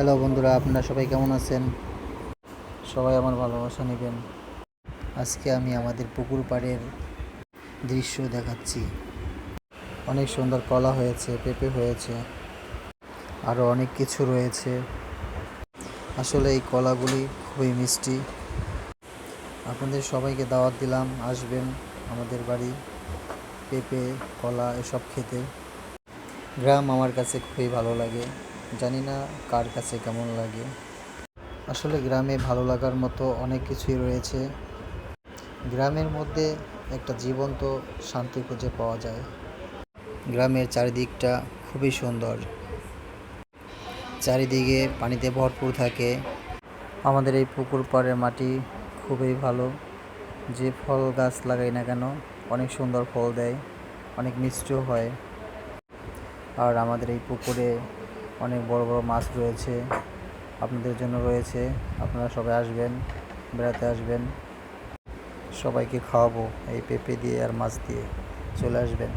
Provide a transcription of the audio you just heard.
Hello বন্ধুরা, আপনারা সবাই কেমন আছেন? সবাই আমার ভালোবাসা নেবেন। আজকে আমি আমাদের পুকুর পাড়ের দৃশ্য দেখাচ্ছি। অনেক সুন্দর কলা হয়েছে, পেঁপে হয়েছে, আরও অনেক কিছু রয়েছে। আসলে এই কলাগুলি খুবই মিষ্টি। আপনাদের সবাইকে দাওয়াত দিলাম, আসবেন আমাদের বাড়ি পেঁপে, কলা এসব খেতে। গ্রাম আমার কাছে খুবই ভালো লাগে, জানি না কার কাছে কেমন লাগে। আসলে গ্রামে ভালো লাগার মতো অনেক কিছুই রয়েছে। গ্রামের মধ্যে একটা জীবন্ত শান্তি খুঁজে পাওয়া যায়। গ্রামের চারিদিকটা খুবই সুন্দর, চারিদিকে পানিতে ভরপুর থাকে। আমাদের এই পুকুর পাড়ের মাটি খুবই ভালো। যে ফল গাছ লাগাই না কেন অনেক সুন্দর ফল দেয়, অনেক মিষ্টিও হয়। আর আমাদের এই পুকুরে অনেক বড় বড় মাছ রয়েছে, আপনাদের জন্য রয়েছে। আপনারা সবাই আসবেন, বেড়াতে আসবেন। সবাইকে খাওয়াবো এই পেঁপে দিয়ে আর মাছ দিয়ে। চলে আসবেন।